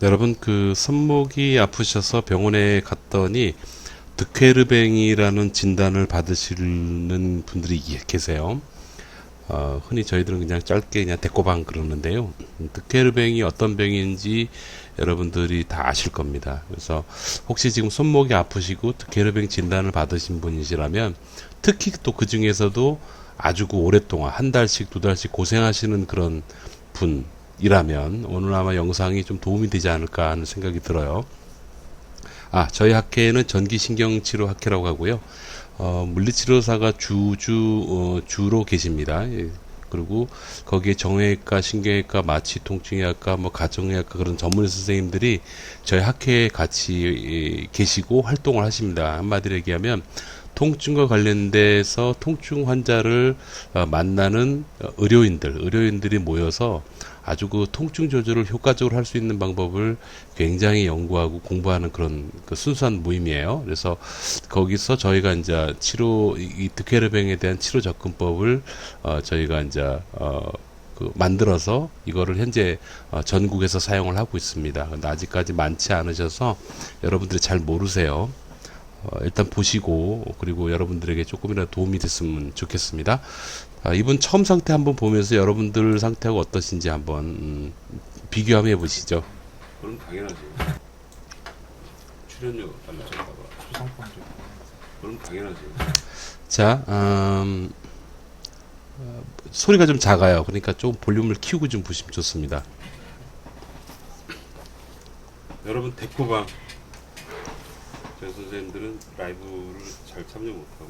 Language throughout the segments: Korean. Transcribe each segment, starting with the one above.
여러분, 그 손목이 아프셔서 병원에 갔더니 득회르뱅이라는 진단을 받으시는 분들이 계세요. 흔히 저희들은 그냥 짧게 그냥 데꼬방 그러는데요. 득회르뱅이 어떤 병인지 여러분들이 다 아실 겁니다. 그래서 혹시 지금 손목이 아프시고 득회르뱅 진단을 받으신 분이시라면 특히 또 그 중에서도 아주 오랫동안 한 달씩 두 달씩 고생하시는 그런 분이라면 오늘 아마 영상이 좀 도움이 되지 않을까 하는 생각이 들어요. 저희 학회는 전기신경치료학회라고 하고요. 물리치료사가 주로 계십니다. 예. 그리고 거기에 정형외과, 신경외과, 마취통증의학과, 뭐 가정의학과 그런 전문 선생님들이 저희 학회에 같이 계시고 활동을 하십니다. 한마디로 얘기하면 통증과 관련돼서 통증 환자를 만나는 의료인들이 모여서 아주 그 통증 조절을 효과적으로 할 수 있는 방법을 굉장히 연구하고 공부하는 그런 그 순수한 모임이에요. 그래서 거기서 저희가 이제 이 득회르병에 대한 치료 접근법을 저희가 이제 그 만들어서 이거를 현재 전국에서 사용을 하고 있습니다. 근데 아직까지 많지 않으셔서 여러분들이 잘 모르세요. 일단 보시고 그리고 여러분들에게 조금이라도 도움이 됐으면 좋겠습니다. 이분 처음 상태 한번 보면서 여러분들 상태하고 어떠신지 한번 비교 한번 해보시죠. 그럼 당연하지. 출연료 달라질까봐. 초상권 좀. 그럼 당연하지. 자, 소리가 좀 작아요. 그러니까 좀 볼륨을 키우고 좀 보시면 좋습니다. 여러분 데코방 저희 선생님들은 라이브를 잘 참여 못하고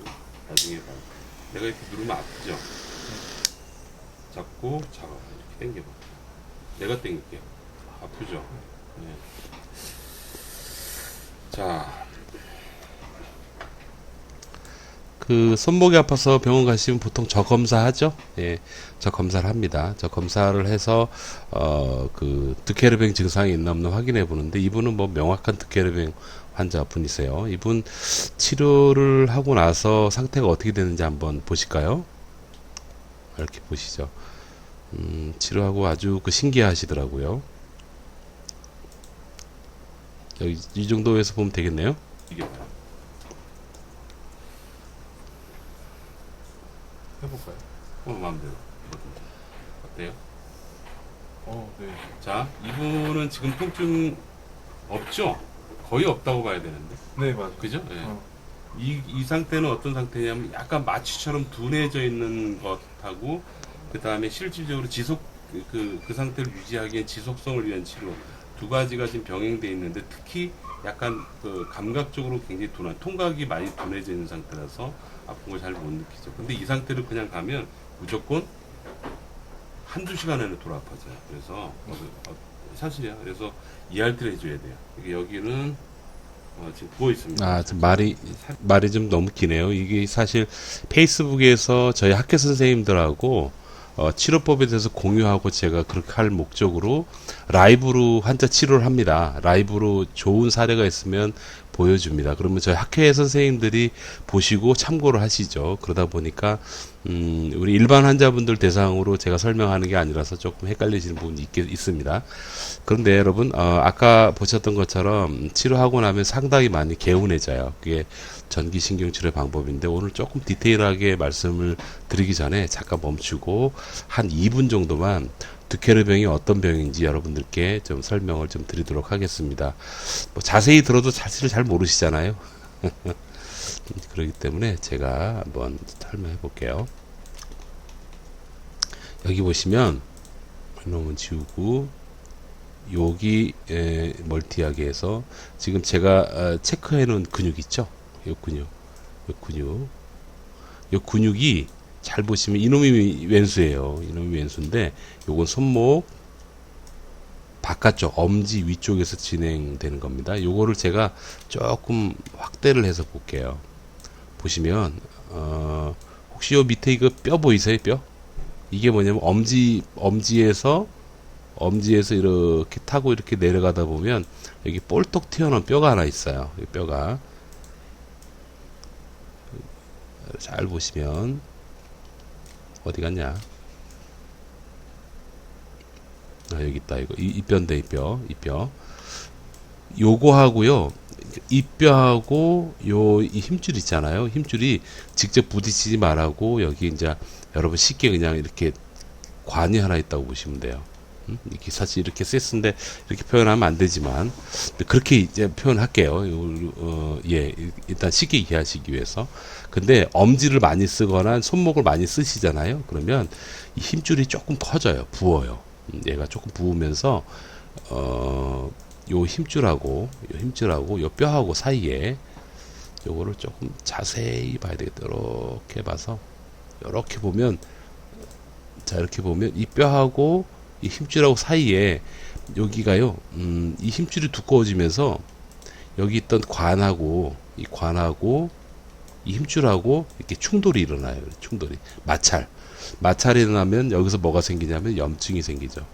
나중에 봐요. 내가 이렇게 누르면 아프죠? 잡고 잡아 이렇게 당겨봐. 내가 당길게요. 아프죠? 네. 자, 그 손목이 아파서 병원 가시면 보통 저 검사하죠? 예, 저 검사를 합니다. 저 검사를 해서 그 득헤르뱅 증상이 있나 없나 확인해 보는데 이분은 뭐 명확한 득헤르뱅 환자분이세요. 이분 치료를 하고 나서 상태가 어떻게 되는지 한번 보실까요? 이렇게 보시죠. 치료하고 아주 그 신기하시더라고요. 여기 이 정도에서 보면 되겠네요. 이게 해볼까요? 마음대로. 어때요? 네. 자, 이분은 지금 통증 없죠? 거의 없다고 봐야 되는데. 네, 맞아요. 그죠? 예. 이 상태는 어떤 상태냐면 약간 마취처럼 둔해져 있는 것하고 그 다음에 실질적으로 그 상태를 유지하기엔 지속성을 위한 치료 두 가지가 지금 병행되어 있는데 특히 약간 그 감각적으로 굉장히 통각이 많이 둔해져 있는 상태라서 아픈 걸 잘 못 느끼죠. 근데 이 상태를 그냥 가면 무조건 한두 시간 안에 돌아 아파져요. 그래서 사실이야. 그래서 ERT를 해줘야 돼요. 여기는 지금 부어 있습니다. 지금 말이 좀 너무 기네요. 이게 사실 페이스북에서 저희 학교 선생님들하고 치료법에 대해서 공유하고 제가 그렇게 할 목적으로 라이브로 환자 치료를 합니다. 라이브로 좋은 사례가 있으면 보여줍니다. 그러면 저희 학회 선생님들이 보시고 참고를 하시죠. 그러다 보니까 우리 일반 환자분들 대상으로 제가 설명하는 게 아니라서 조금 헷갈리시는 부분이 있습니다. 그런데 여러분 아까 보셨던 것처럼 치료하고 나면 상당히 많이 개운해져요. 그게 전기신경치료 방법인데 오늘 조금 디테일하게 말씀을 드리기 전에 잠깐 멈추고 한 2분 정도만 득헤르병이 어떤 병인지 여러분들께 좀 설명을 좀 드리도록 하겠습니다. 뭐 자세히 들어도 사실을 잘 모르시잖아요. 그렇기 때문에 제가 한번 설명해 볼게요. 여기 보시면 이놈은 지우고 여기 멀티하게 해서 지금 제가 체크해 놓은 근육 있죠? 요 근육이 잘 보시면 이놈이 왼수예요. 이놈이 왼수인데 요건 손목 바깥쪽 엄지 위쪽에서 진행되는 겁니다. 요거를 제가 조금 확대를 해서 볼게요. 보시면 혹시 요 밑에 이거 뼈 보이세요? 뼈? 이게 뭐냐면 엄지에서 이렇게 타고 이렇게 내려가다 보면 여기 볼떡 튀어나온 뼈가 하나 있어요. 이 뼈가 잘 보시면 어디 갔냐? 여기 있다. 이 뼈인데 이 뼈. 요거 하고요. 이 뼈하고 이 힘줄 있잖아요. 힘줄이 직접 부딪히지 말라고 여기 이제 여러분 쉽게 그냥 이렇게 관이 하나 있다고 보시면 돼요. 이렇게 사실 이렇게 세스인데 이렇게 표현하면 안 되지만 그렇게 이제 표현할게요. 예, 일단 쉽게 이해하시기 위해서. 근데 엄지를 많이 쓰거나 손목을 많이 쓰시잖아요. 그러면 이 힘줄이 조금 커져요. 부어요. 얘가 조금 부으면서 요 힘줄하고 요 뼈하고 사이에 요거를 조금 자세히 봐야 되겠다. 이렇게 봐서 이렇게 보면 자 이렇게 보면 이 뼈하고 이 힘줄하고 사이에 여기가요. 이 힘줄이 두꺼워지면서 여기 있던 관하고 이 힘줄하고 이렇게 충돌이 일어나요. 충돌이 마찰이 일어나면 여기서 뭐가 생기냐면 염증이 생기죠.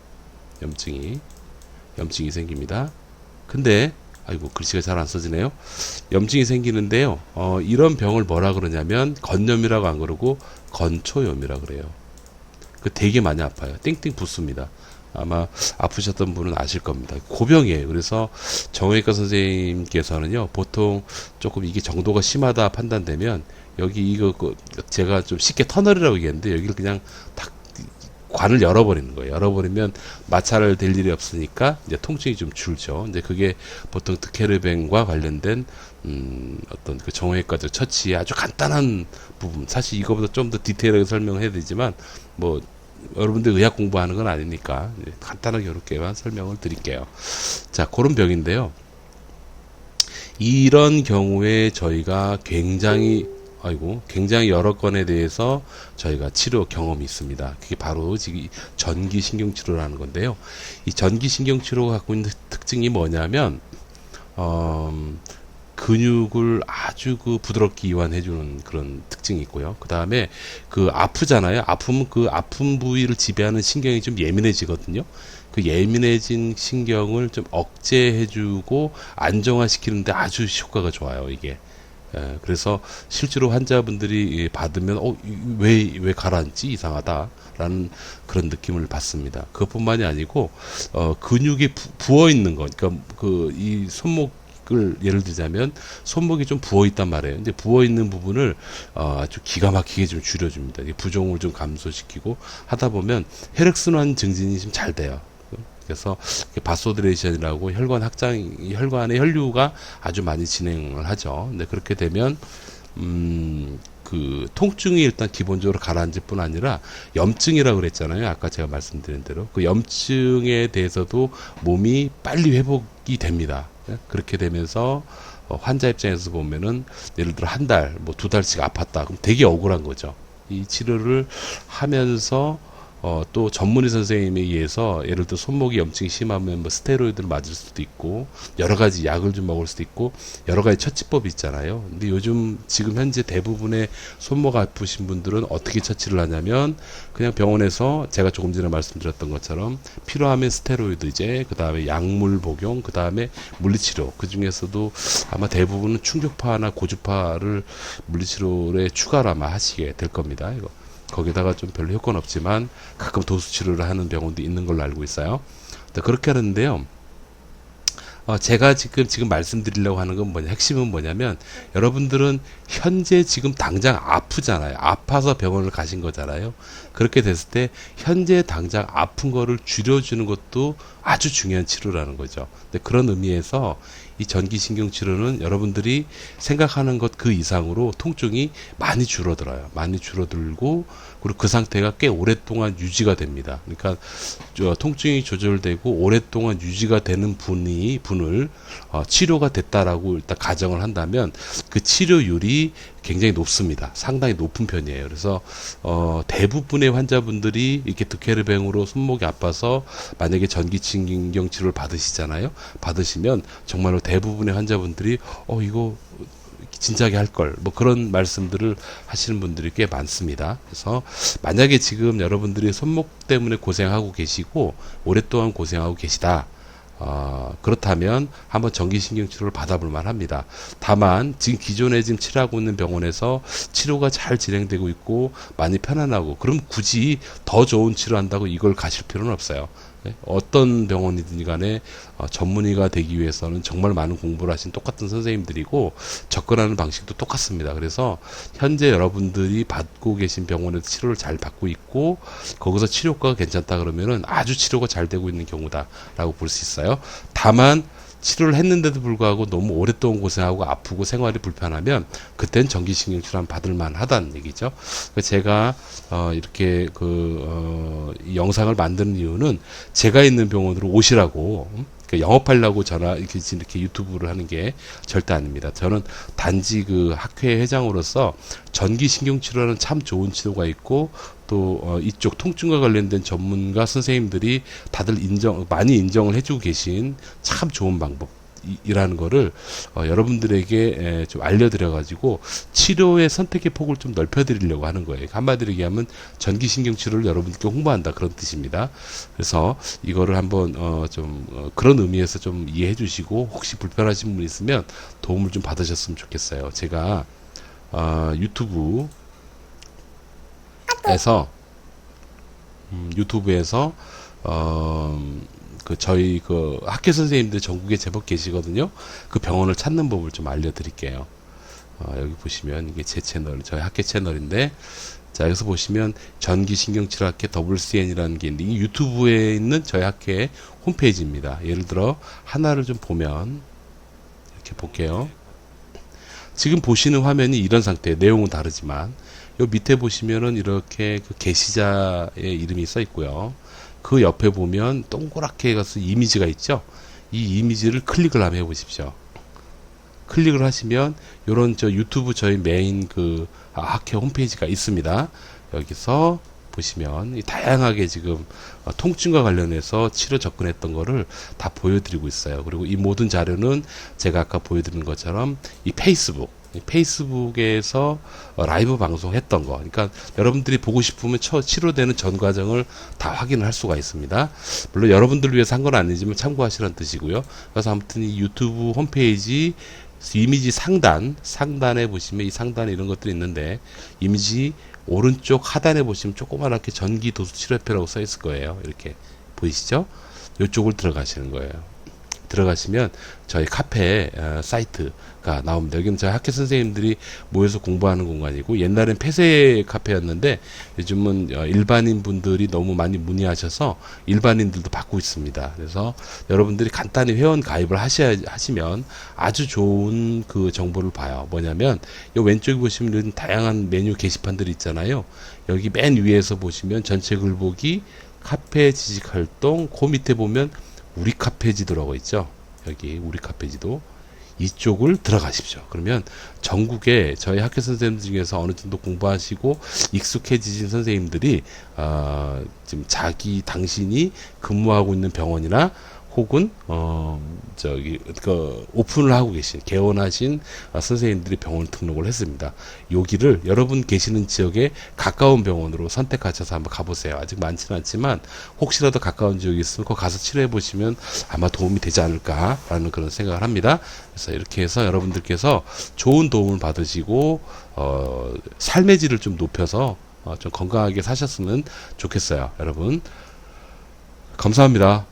염증이 생깁니다. 근데 아이고 글씨가 잘 안 써지네요. 염증이 생기는데요. 이런 병을 뭐라 그러냐면 건염이라고 안 그러고 건초염이라 그래요. 그 되게 많이 아파요. 땡땡 붓습니다. 아마 아프셨던 분은 아실 겁니다. 고병이에요. 그래서 정형외과 선생님께서는요, 보통 조금 이게 정도가 심하다 판단되면 여기 이거 제가 좀 쉽게 터널이라고 얘기했는데 여기를 그냥 탁 관을 열어버리는 거예요. 열어버리면 마찰을 될 일이 없으니까 이제 통증이 좀 줄죠. 이제 그게 보통 득헤르뱅과 관련된 어떤 그 정형외과적 처치의 아주 간단한 부분. 사실 이거보다 좀 더 디테일하게 설명해야 되지만 뭐 여러분들 의학 공부하는 건 아니니까 간단하게 이렇게만 설명을 드릴게요. 자, 그런 병인데요. 이런 경우에 저희가 굉장히 여러 건에 대해서 저희가 치료 경험이 있습니다. 그게 바로 지금 전기신경치료라는 건데요. 이 전기신경치료가 갖고 있는 특징이 뭐냐면, 근육을 아주 부드럽게 이완해주는 그런 특징이 있고요. 그 다음에 아프잖아요. 아프면 그 아픈 부위를 지배하는 신경이 좀 예민해지거든요. 그 예민해진 신경을 좀 억제해주고 안정화시키는데 아주 효과가 좋아요, 이게. 그래서 실제로 환자분들이 받으면 왜 가라앉지 이상하다라는 그런 느낌을 받습니다. 그것뿐만이 아니고 근육이 부어 있는 거, 그러니까 이 손목을 예를 들자면 손목이 좀 부어 있단 말이에요. 근데 부어 있는 부분을 아주 기가 막히게 좀 줄여줍니다. 부종을 좀 감소시키고 하다 보면 혈액순환 증진이 좀 잘 돼요. 그래서 바소디레이션이라고 혈관의 혈류가 아주 많이 진행을 하죠. 근데 그렇게 되면 그 통증이 일단 기본적으로 가라앉을 뿐 아니라 염증이라고 그랬잖아요. 아까 제가 말씀드린 대로 그 염증에 대해서도 몸이 빨리 회복이 됩니다. 그렇게 되면서 환자 입장에서 보면은 예를 들어 한 달, 뭐 2달씩 아팠다. 그럼 되게 억울한 거죠. 이 치료를 하면서 또 전문의 선생님에 의해서 예를 들어 손목이 염증이 심하면 뭐 스테로이드를 맞을 수도 있고 여러 가지 약을 좀 먹을 수도 있고 여러 가지 처치법이 있잖아요. 근데 요즘 지금 현재 대부분의 손목 아프신 분들은 어떻게 처치를 하냐면 그냥 병원에서 제가 조금 전에 말씀드렸던 것처럼 필요하면 스테로이드제, 그 다음에 약물 복용, 그 다음에 물리치료. 그 중에서도 아마 대부분은 충격파나 고주파를 물리치료에 추가로 아마 하시게 될 겁니다. 이거. 거기다가 좀 별로 효과는 없지만 가끔 도수치료를 하는 병원도 있는 걸로 알고 있어요. 그렇게 하는데요. 제가 지금 말씀드리려고 하는 건 핵심은 뭐냐면 여러분들은 현재 지금 당장 아프잖아요. 아파서 병원을 가신 거잖아요. 그렇게 됐을 때 현재 당장 아픈 거를 줄여주는 것도 아주 중요한 치료라는 거죠. 근데 그런 의미에서 이 전기신경치료는 여러분들이 생각하는 것 그 이상으로 통증이 많이 줄어들어요. 많이 줄어들고 그리고 그 상태가 꽤 오랫동안 유지가 됩니다. 그러니까 통증이 조절되고 오랫동안 유지가 되는 분을 치료가 됐다라고 일단 가정을 한다면 그 치료율이 굉장히 높습니다. 상당히 높은 편이에요. 그래서 대부분의 환자분들이 이렇게 득헤르뱅으로 손목이 아파서 만약에 전기신경 치료를 받으시면 정말로 대부분의 환자분들이 이거 진작에 할 걸, 뭐 그런 말씀들을 하시는 분들이 꽤 많습니다. 그래서 만약에 지금 여러분들이 손목 때문에 고생하고 계시고 오랫동안 고생하고 계시다. 그렇다면 한번 전기신경치료를 받아볼 만합니다. 다만 지금 기존에 치료하고 있는 병원에서 치료가 잘 진행되고 있고 많이 편안하고 그럼 굳이 더 좋은 치료한다고 이걸 가실 필요는 없어요. 네? 어떤 병원이든 간에 전문의가 되기 위해서는 정말 많은 공부를 하신 똑같은 선생님들이고 접근하는 방식도 똑같습니다. 그래서 현재 여러분들이 받고 계신 병원에서 치료를 잘 받고 있고 거기서 치료 효과가 괜찮다 그러면은 아주 치료가 잘 되고 있는 경우다라고 볼 수 있어요. 다만 치료를 했는데도 불구하고 너무 오랫동안 고생하고 아프고 생활이 불편하면 그땐 전기신경질환 받을 만하다는 얘기죠. 제가 이렇게 이 영상을 만드는 이유는 제가 있는 병원으로 오시라고 영업하려고 이렇게 유튜브를 하는 게 절대 아닙니다. 저는 단지 그 학회 회장으로서 전기신경치료는 참 좋은 치료가 있고 또 이쪽 통증과 관련된 전문가 선생님들이 다들 많이 인정을 해주고 계신 참 좋은 방법이라는 거를 여러분들에게 좀 알려드려가지고 치료의 선택의 폭을 좀 넓혀드리려고 하는 거예요. 한마디로 얘기하면 전기신경치료를 여러분께 홍보한다 그런 뜻입니다. 그래서 이거를 한번 그런 의미에서 좀 이해해 주시고 혹시 불편하신 분 있으면 도움을 좀 받으셨으면 좋겠어요. 제가 유튜브에서 저희 학회 선생님들 전국에 제법 계시거든요. 그 병원을 찾는 법을 좀 알려드릴게요. 여기 보시면 이게 제 채널, 저희 학회 채널인데, 자, 여기서 보시면 전기신경치료학회 WCN이라는 게 있는데, 이 유튜브에 있는 저희 학회의 홈페이지입니다. 예를 들어 하나를 좀 보면 이렇게 볼게요. 지금 보시는 화면이 이런 상태예요. 내용은 다르지만 요 밑에 보시면은 이렇게 그 게시자의 이름이 써 있고요. 그 옆에 보면 동그랗게 가서 이미지가 있죠. 이 이미지를 클릭을 한번 해보십시오. 클릭을 하시면 요런 유튜브 저희 메인 학회 홈페이지가 있습니다. 여기서 보시면 다양하게 지금 통증과 관련해서 치료 접근했던 거를 다 보여드리고 있어요. 그리고 이 모든 자료는 제가 아까 보여드린 것처럼 이 페이스북에서 라이브 방송했던 거, 그러니까 여러분들이 보고 싶으면 치료되는 전 과정을 다 확인을 할 수가 있습니다. 물론 여러분들을 위해서 한 건 아니지만 참고하시라는 뜻이고요. 그래서 아무튼 이 유튜브 홈페이지 이미지 상단에 보시면 이 상단에 이런 것들이 있는데, 이미지 오른쪽 하단에 보시면 조그맣게 전기도수치료협회라고 써 있을 거예요. 이렇게 보이시죠? 이쪽을 들어가시는 거예요. 들어가시면 저희 카페 사이트가 나옵니다. 여기는 저희 학교 선생님들이 모여서 공부하는 공간이고, 옛날엔 폐쇄 카페였는데 요즘은 일반인 분들이 너무 많이 문의하셔서 일반인들도 받고 있습니다. 그래서 여러분들이 간단히 회원 가입을 하시면 아주 좋은 그 정보를 봐요. 뭐냐면 이 왼쪽에 보시면 다양한 메뉴 게시판들이 있잖아요. 여기 맨 위에서 보시면 전체 글보기 카페 지식활동, 그 밑에 보면 우리 카페지도라고 있죠. 여기 우리 카페지도, 이쪽을 들어가십시오. 그러면 전국에 저희 학교 선생님들 중에서 어느 정도 공부하시고 익숙해지신 선생님들이 지금 당신이 근무하고 있는 병원이나 혹은 오픈을 하고 계신, 개원하신 선생님들이 병원 등록을 했습니다. 여기를 여러분 계시는 지역에 가까운 병원으로 선택하셔서 한번 가보세요. 아직 많지는 않지만 혹시라도 가까운 지역이 있으면 거 가서 치료해 보시면 아마 도움이 되지 않을까라는 그런 생각을 합니다. 그래서 이렇게 해서 여러분들께서 좋은 도움을 받으시고 삶의 질을 좀 높여서 좀 건강하게 사셨으면 좋겠어요. 여러분 감사합니다.